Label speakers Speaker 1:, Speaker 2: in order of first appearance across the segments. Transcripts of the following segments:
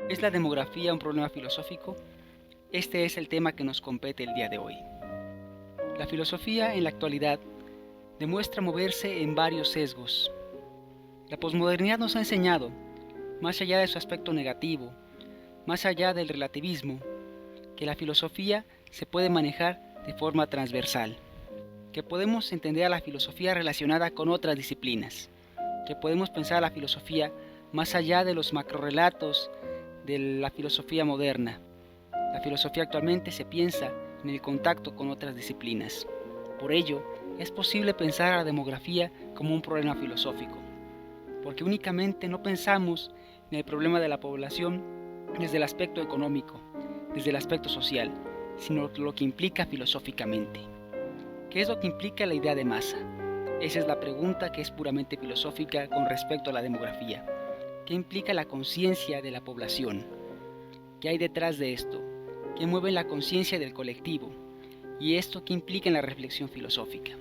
Speaker 1: ¿Es la demografía un problema filosófico? Este es el tema que nos compete el día de hoy. La filosofía en la actualidad demuestra moverse en varios sesgos. La posmodernidad nos ha enseñado, más allá de su aspecto negativo, más allá del relativismo, que la filosofía se puede manejar de forma transversal, que podemos entender a la filosofía relacionada con otras disciplinas, que podemos pensar a la filosofía más allá de los macrorrelatos de la filosofía moderna. La filosofía actualmente se piensa en el contacto con otras disciplinas. Por ello, es posible pensar a la demografía como un problema filosófico, porque únicamente no pensamos en el problema de la población desde el aspecto económico, desde el aspecto social, sino lo que implica filosóficamente. ¿Qué es lo que implica la idea de masa? Esa es la pregunta que es puramente filosófica con respecto a la demografía. ¿Qué implica la conciencia de la población? ¿Qué hay detrás de esto? ¿Qué mueve la conciencia del colectivo? ¿Y esto qué implica en la reflexión filosófica?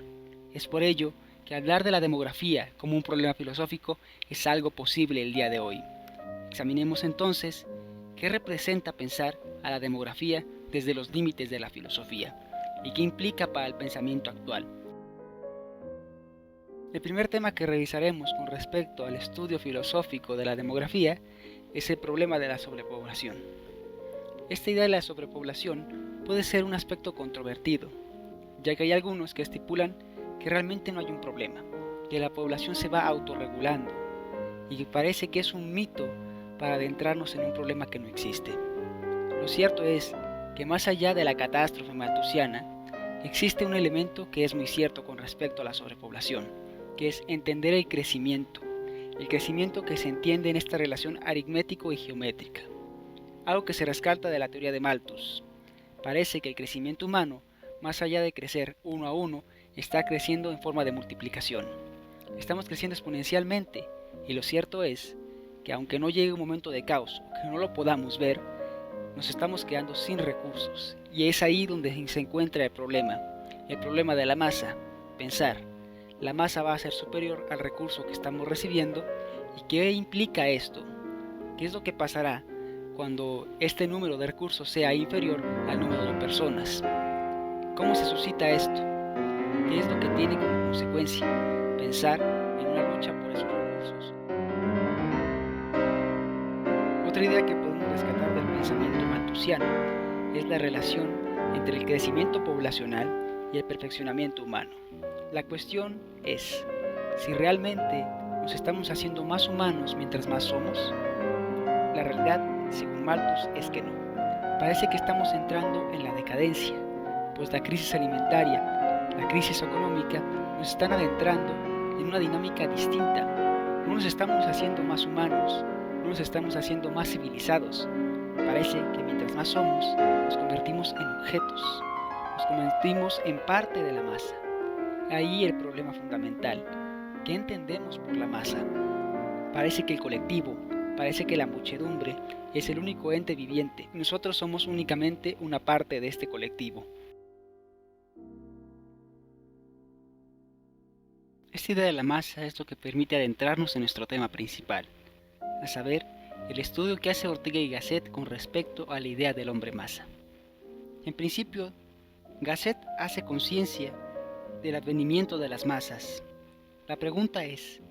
Speaker 1: Es por ello que hablar de la demografía como un problema filosófico es algo posible el día de hoy. Examinemos entonces qué representa pensar a la demografía desde los límites de la filosofía y qué implica para el pensamiento actual. El primer tema que revisaremos con respecto al estudio filosófico de la demografía es el problema de la sobrepoblación. Esta idea de la sobrepoblación puede ser un aspecto controvertido, ya que hay algunos que estipulan que realmente no hay un problema, que la población se va autorregulando y que parece que es un mito para adentrarnos en un problema que no existe. Lo cierto es que más allá de la catástrofe malthusiana, existe un elemento que es muy cierto con respecto a la sobrepoblación, que es entender el crecimiento que se entiende en esta relación aritmético y geométrica, algo que se rescata de la teoría de Malthus. Parece que el crecimiento humano, más allá de crecer uno a uno, está creciendo en forma de multiplicación. Estamos creciendo exponencialmente y lo cierto es que aunque no llegue un momento de caos o que no lo podamos ver, nos estamos quedando sin recursos y es ahí donde se encuentra el problema de la masa. Pensar, la masa va a ser superior al recurso que estamos recibiendo y ¿qué implica esto? ¿Qué es lo que pasará cuando este número de recursos sea inferior al número de personas? ¿Cómo se suscita esto? ¿Qué es lo que tiene como consecuencia? Pensar en una lucha por esos recursos. Otra idea que podemos rescatar del pensamiento malthusiano es la relación entre el crecimiento poblacional y el perfeccionamiento humano. La cuestión es si realmente nos estamos haciendo más humanos mientras más somos. La realidad, según Malthus, es que no. Parece que estamos entrando en la decadencia, pues la crisis alimentaria, la crisis económica nos están adentrando en una dinámica distinta. No nos estamos haciendo más humanos, no nos estamos haciendo más civilizados. Parece que mientras más somos, nos convertimos en objetos, nos convertimos en parte de la masa. Ahí el problema fundamental. ¿Qué entendemos por la masa? Parece que el colectivo, parece que la muchedumbre es el único ente viviente. Nosotros somos únicamente una parte de este colectivo. Esta idea de la masa es lo que permite adentrarnos en nuestro tema principal, a saber, el estudio que hace Ortega y Gasset con respecto a la idea del hombre masa. En principio, Gasset hace conciencia del advenimiento de las masas. La pregunta es,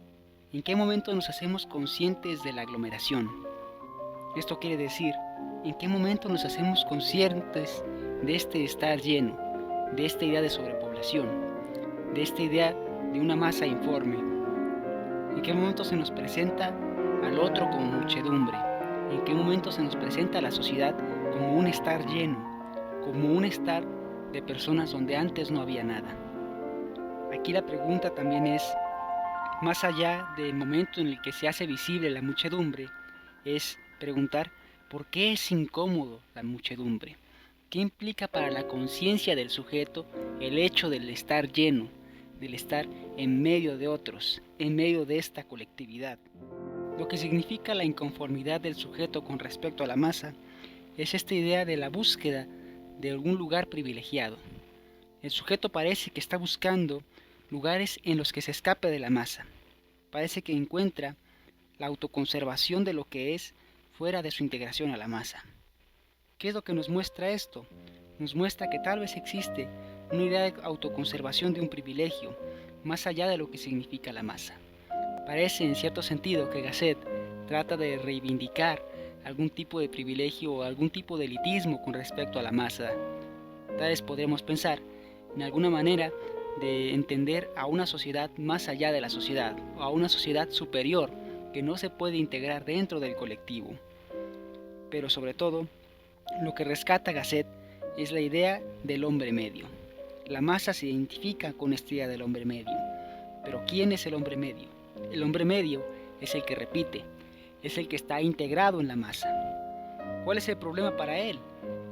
Speaker 1: ¿en qué momento nos hacemos conscientes de la aglomeración? Esto quiere decir, ¿en qué momento nos hacemos conscientes de este estar lleno, de esta idea de sobrepoblación, de esta idea de una masa informe? ¿En qué momento se nos presenta al otro como muchedumbre? ¿En qué momento se nos presenta a la sociedad como un estar lleno, como un estar de personas donde antes no había nada? Aquí la pregunta también es, más allá del momento en el que se hace visible la muchedumbre, es preguntar por qué es incómodo la muchedumbre. ¿Qué implica para la conciencia del sujeto el hecho del estar lleno, del estar en medio de otros, en medio de esta colectividad? Lo que significa la inconformidad del sujeto con respecto a la masa es esta idea de la búsqueda de algún lugar privilegiado. El sujeto parece que está buscando lugares en los que se escape de la masa. Parece que encuentra la autoconservación de lo que es fuera de su integración a la masa. ¿Qué es lo que nos muestra esto? Nos muestra que tal vez existe una idea de autoconservación de un privilegio, más allá de lo que significa la masa. Parece en cierto sentido que Gasset trata de reivindicar algún tipo de privilegio o algún tipo de elitismo con respecto a la masa. Tal vez podremos pensar en alguna manera de entender a una sociedad más allá de la sociedad, o a una sociedad superior que no se puede integrar dentro del colectivo. Pero sobre todo, lo que rescata Gasset es la idea del hombre medio. La masa se identifica con esta idea del hombre medio. Pero ¿quién es el hombre medio? El hombre medio es el que repite, es el que está integrado en la masa. ¿Cuál es el problema para él?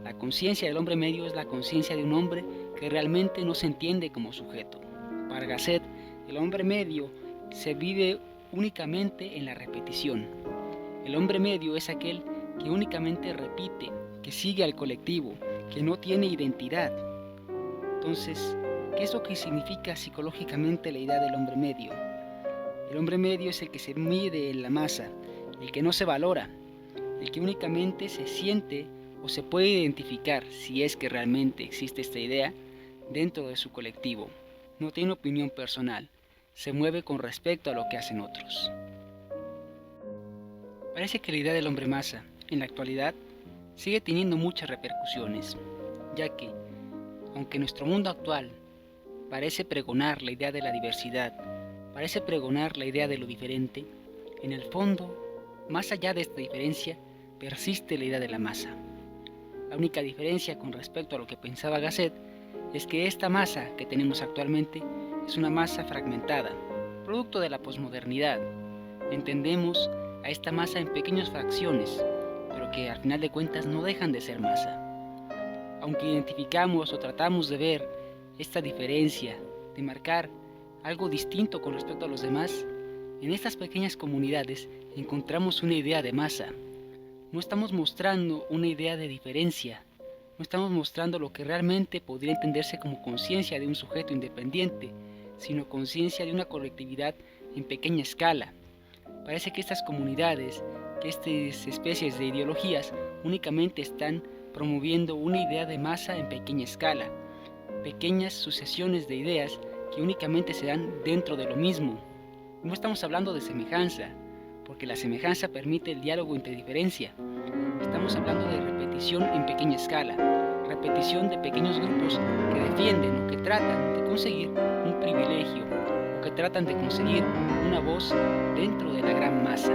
Speaker 1: La conciencia del hombre medio es la conciencia de un hombre que realmente no se entiende como sujeto. Para Gasset, el hombre medio se vive únicamente en la repetición. El hombre medio es aquel que únicamente repite, que sigue al colectivo, que no tiene identidad. Entonces, ¿qué es lo que significa psicológicamente la idea del hombre medio? El hombre medio es el que se mide en la masa, el que no se valora, el que únicamente se siente o se puede identificar, si es que realmente existe esta idea, dentro de su colectivo. No tiene opinión personal, se mueve con respecto a lo que hacen otros. Parece que la idea del hombre masa, en la actualidad, sigue teniendo muchas repercusiones, ya que, aunque nuestro mundo actual parece pregonar la idea de la diversidad, parece pregonar la idea de lo diferente, en el fondo, más allá de esta diferencia, persiste la idea de la masa. La única diferencia con respecto a lo que pensaba Gasset es que esta masa que tenemos actualmente es una masa fragmentada, producto de la posmodernidad. Entendemos a esta masa en pequeñas fracciones, pero que al final de cuentas no dejan de ser masa. Aunque identificamos o tratamos de ver esta diferencia, de marcar algo distinto con respecto a los demás, en estas pequeñas comunidades encontramos una idea de masa. No estamos mostrando una idea de diferencia, no estamos mostrando lo que realmente podría entenderse como conciencia de un sujeto independiente, sino conciencia de una colectividad en pequeña escala. Parece que estas comunidades, que estas especies de ideologías únicamente están promoviendo una idea de masa en pequeña escala, pequeñas sucesiones de ideas que únicamente se dan dentro de lo mismo. No estamos hablando de semejanza, porque la semejanza permite el diálogo entre diferencia. Estamos hablando de repetición en pequeña escala, repetición de pequeños grupos que defienden o que tratan de conseguir un privilegio, o que tratan de conseguir una voz dentro de la gran masa,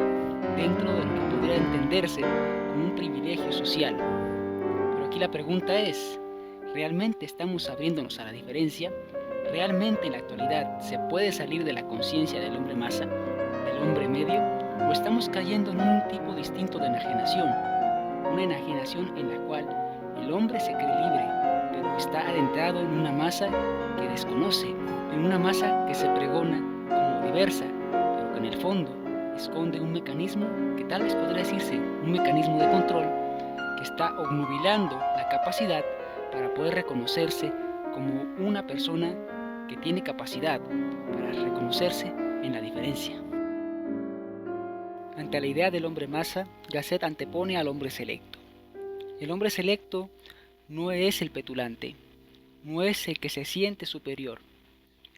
Speaker 1: dentro de lo que podría entenderse como un privilegio social. Pero aquí la pregunta es, ¿realmente estamos abriéndonos a la diferencia? ¿Realmente en la actualidad se puede salir de la conciencia del hombre masa, del hombre medio? ¿O estamos cayendo en un tipo distinto de enajenación? Una enajenación en la cual el hombre se cree libre, pero está adentrado en una masa que desconoce, en una masa que se pregona como diversa, pero que en el fondo esconde un mecanismo que tal vez podría decirse un mecanismo de control que está obnubilando la capacidad para poder reconocerse como una persona que tiene capacidad para reconocerse en la diferencia. Ante la idea del hombre masa, Gasset antepone al hombre selecto. El hombre selecto no es el petulante, no es el que se siente superior.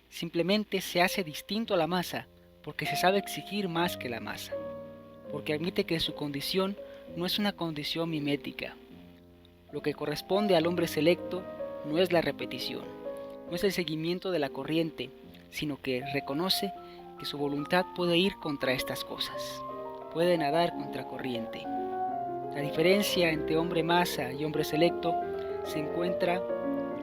Speaker 1: Simplemente se hace distinto a la masa porque se sabe exigir más que la masa, porque admite que su condición no es una condición mimética. Lo que corresponde al hombre selecto no es la repetición, no es el seguimiento de la corriente, sino que reconoce que su voluntad puede ir contra estas cosas, puede nadar contra corriente. La diferencia entre hombre masa y hombre selecto se encuentra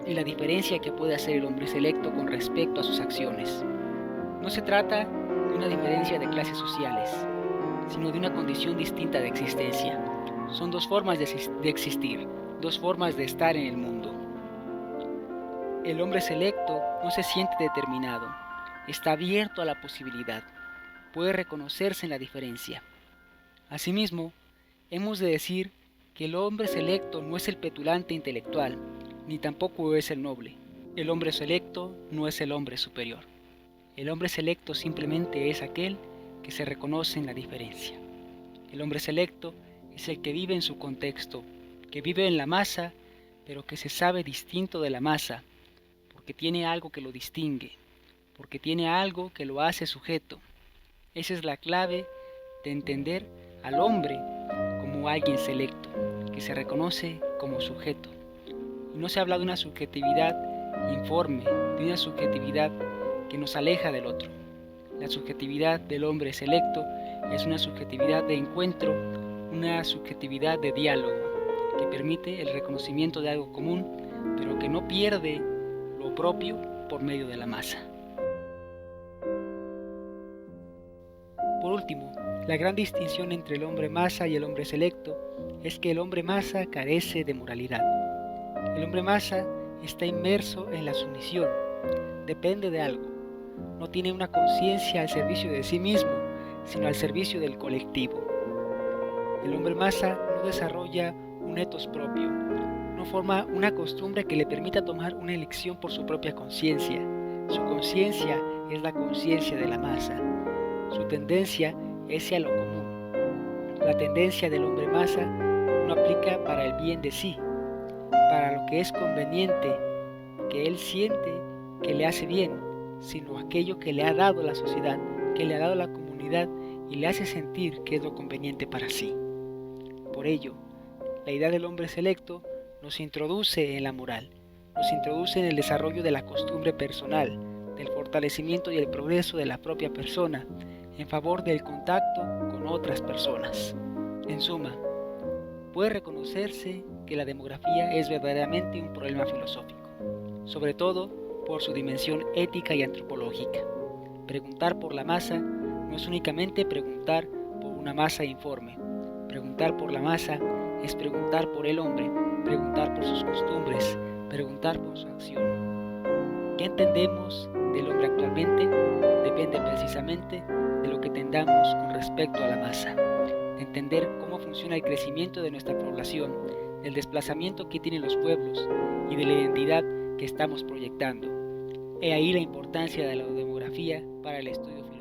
Speaker 1: en la diferencia que puede hacer el hombre selecto con respecto a sus acciones. No se trata de una diferencia de clases sociales, sino de una condición distinta de existencia. Son dos formas de existir, dos formas de estar en el mundo. El hombre selecto no se siente determinado, está abierto a la posibilidad, puede reconocerse en la diferencia. Asimismo, hemos de decir que el hombre selecto no es el petulante intelectual, ni tampoco es el noble. El hombre selecto no es el hombre superior. El hombre selecto simplemente es aquel que se reconoce en la diferencia. El hombre selecto es el que vive en su contexto, que vive en la masa, pero que se sabe distinto de la masa, porque tiene algo que lo distingue, porque tiene algo que lo hace sujeto. Esa es la clave de entender al hombre como alguien selecto, que se reconoce como sujeto. Y no se habla de una subjetividad informe, de una subjetividad que nos aleja del otro. La subjetividad del hombre selecto es una subjetividad de encuentro, una subjetividad de diálogo, que permite el reconocimiento de algo común, pero que no pierde lo propio por medio de la masa. Por último, la gran distinción entre el hombre masa y el hombre selecto es que el hombre masa carece de moralidad. El hombre masa está inmerso en la sumisión, depende de algo, no tiene una conciencia al servicio de sí mismo, sino al servicio del colectivo. El hombre masa no desarrolla un etos propio, no forma una costumbre que le permita tomar una elección por su propia conciencia. Su conciencia es la conciencia de la masa. Su tendencia es hacia lo común. La tendencia del hombre masa no aplica para el bien de sí, para lo que es conveniente, que él siente que le hace bien, sino aquello que le ha dado la sociedad, que le ha dado la comunidad y le hace sentir que es lo conveniente para sí. Por ello, la idea del hombre selecto nos introduce en la moral, nos introduce en el desarrollo de la costumbre personal, del fortalecimiento y el progreso de la propia persona, en favor del contacto con otras personas. En suma, puede reconocerse que la demografía es verdaderamente un problema filosófico, sobre todo por su dimensión ética y antropológica. Preguntar por la masa no es únicamente preguntar por una masa informe. Preguntar por la masa es preguntar por el hombre, preguntar por sus costumbres, preguntar por su acción. ¿Qué entendemos del hombre actualmente? Depende precisamente de lo que entendamos con respecto a la masa, de entender cómo funciona el crecimiento de nuestra población, del desplazamiento que tienen los pueblos y de la identidad que estamos proyectando. He ahí la importancia de la demografía para el estudio filosófico.